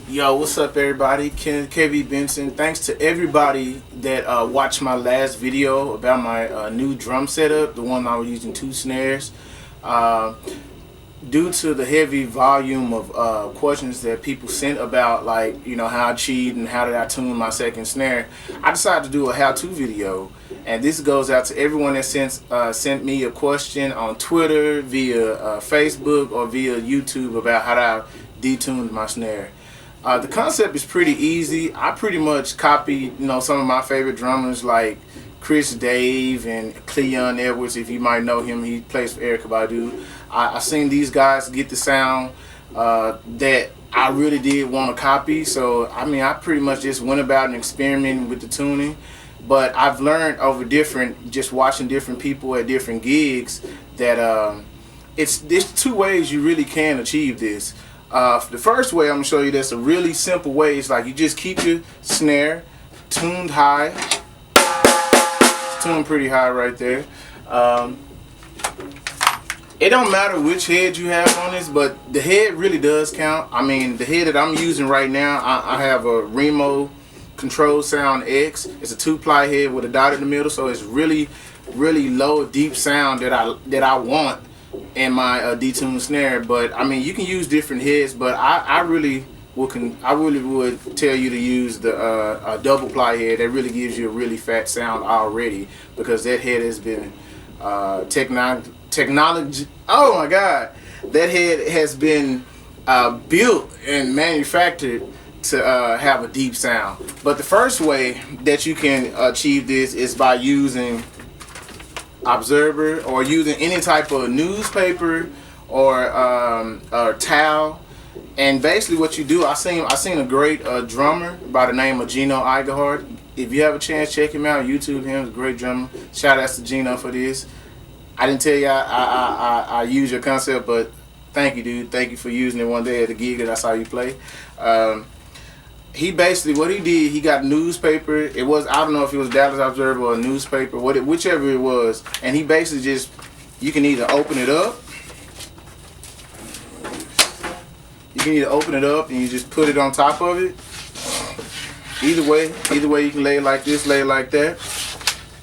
Yo, what's up everybody? KB Benson. Thanks to everybody that watched my last video about my new drum setup, the one I was using 2 snares. Due to the heavy volume of questions that people sent about, like, you know, how I cheat and how did I tune my second snare, I decided to do a how-to video. And this goes out to everyone that sent me a question on Twitter, via Facebook, or via YouTube about how I detuned my snare. The concept is pretty easy. I pretty much copied, you know, some of my favorite drummers like Chris Dave and Cleon Edwards, if you might know him. He plays for Erykah Badu. I seen these guys get the sound that I really did want to copy. So I mean, I pretty much just went about and experimenting with the tuning. But I've learned over just watching different people at different gigs, that there's 2 ways you really can achieve this. The first way I'm going to show you, that's a really simple way. It's like you just keep your snare tuned high. It's tuned pretty high right there. It don't matter which head you have on this, but the head really does count. I mean, the head that I'm using right now, I have a Remo Control Sound X. It's a 2-ply head with a dot in the middle, so it's really low, deep sound that I want in my detuned snare. But I mean, you can use different heads, but I really would tell you to use the double ply head. That really gives you a really fat sound already, because that head has been technology. Oh my God, that head has been built and manufactured to have a deep sound. But the first way that you can achieve this is by using Observer, or using any type of newspaper or towel. And basically what you do, I seen a great drummer by the name of Gino Igehart. If you have a chance, check him out, YouTube him. He's a great drummer. Shout out to Gino for this. I didn't tell you I use your concept, but thank you, dude. Thank you for using it one day at the gig that I saw you play. He basically, what he did, he got newspaper. It was, I don't know if it was Dallas Observer or a newspaper, whichever it was. And he basically just, you can either open it up. You can either open it up and you just put it on top of it. Either way you can lay it like this, lay it like that.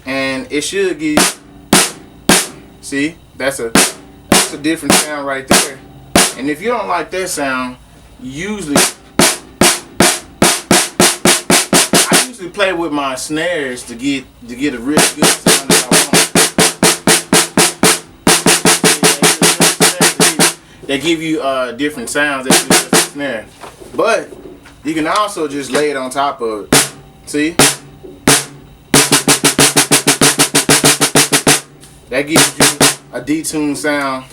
And it should give, see, that's a different sound right there. And if you don't like that sound, usually play with my snares to get a really good sound that I want. They give you different sounds that you use the snare. But you can also just lay it on top of it. See? That gives you a detuned sound.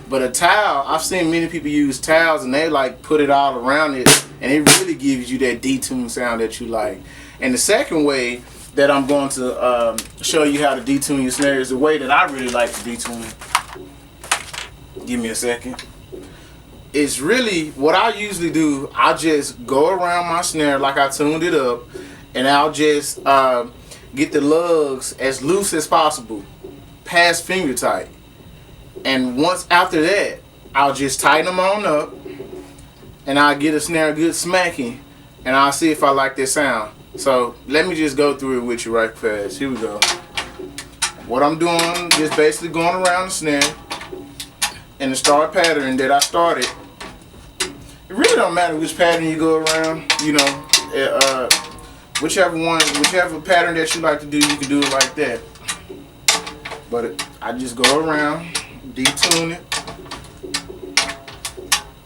But a towel, I've seen many people use towels and they like put it all around it, and it really gives you that detuned sound that you like. And the second way that I'm going to show you how to detune your snare is the way that I really like to detune it. Give me a second. It's really, what I usually do, I just go around my snare like I tuned it up, and I'll just get the lugs as loose as possible, past finger tight. And once after that, I'll just tighten them on up, and I'll get a snare good smacking, and I'll see if I like this sound. So let me just go through it with you right fast. Here we go. What I'm doing, just basically going around the snare in the start pattern that I started. It really don't matter which pattern you go around, you know, whichever pattern that you like to do, you can do it like that. But I just go around, detune it.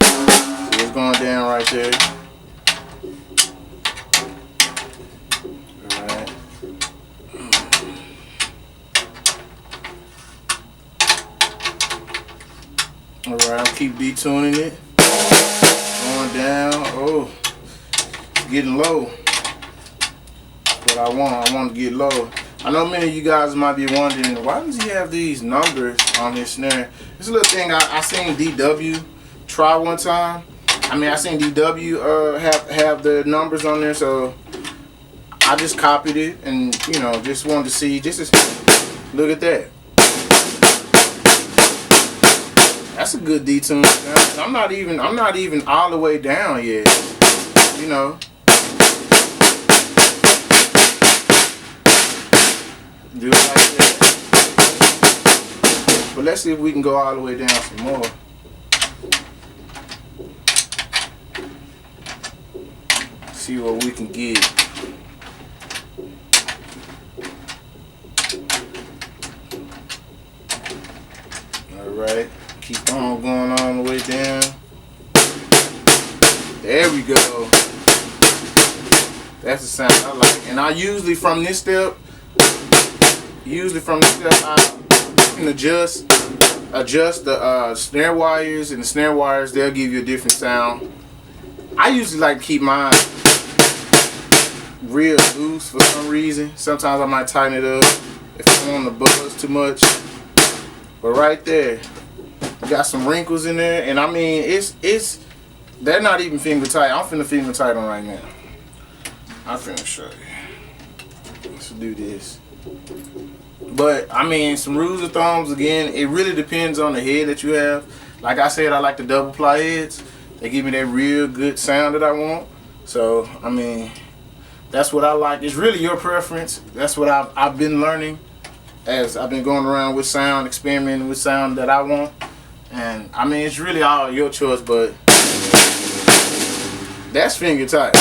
So it's going down right there. Alright. Alright, I'll keep detuning it. Going down. Oh, it's getting low. That's what I want. I want to get low. I know many of you guys might be wondering, why does he have these numbers on his snare? This little thing I seen DW try one time. I mean, I seen DW have the numbers on there, so I just copied it and, you know, just wanted to see, look at that. That's a good detune sound. I'm not even all the way down yet. You know. Do it like that. But let's see if we can go all the way down some more. See what we can get. Alright, keep on going all the way down. There we go. That's the sound I like. And I usually from this step, I can adjust the snare wires, and the snare wires, they'll give you a different sound. I usually like to keep mine real loose for some reason. Sometimes I might tighten it up if I'm on the buzz too much. But right there, you got some wrinkles in there, and I mean they're not even finger tight. I'm finna finger tight on right now. I'm finna show you. Let's do this. But I mean, some rules of thumbs again, it really depends on the head that you have. Like I said, I like the double ply heads. They give me that real good sound that I want. So I mean, that's what I like. It's really your preference. That's what I've been learning as I've been going around with sound, experimenting with sound that I want. And I mean, it's really all your choice, but that's finger tight.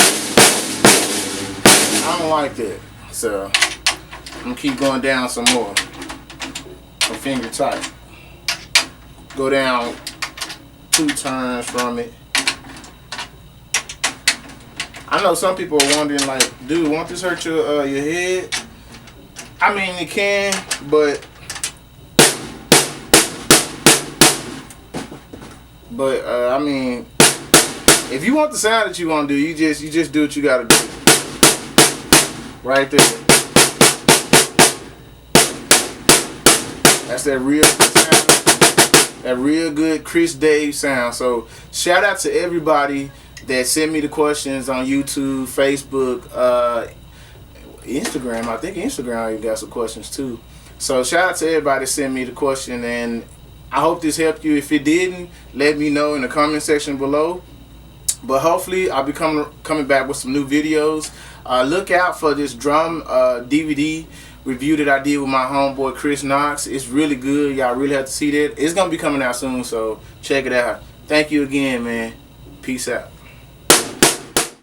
I don't like that. So I'm gonna keep going down some more. Finger tight. Go down 2 turns from it. I know some people are wondering, like, dude, won't this hurt your head? I mean, it can, but I mean, if you want the sound that you want to do, you just do what you gotta do. Right there. That's that real good sound. That real good Chris Dave sound. So shout out to everybody that sent me the questions on YouTube, Facebook, Instagram. I think Instagram you got some questions too. So shout out to everybody that sent me the question, and I hope this helped you. If it didn't, let me know in the comment section below. But hopefully I'll be coming back with some new videos. Look out for this drum DVD review that I did with my homeboy Chris Knox. It's really good. Y'all really have to see that. It's gonna be coming out soon, so check it out. Thank you again, man. Peace out.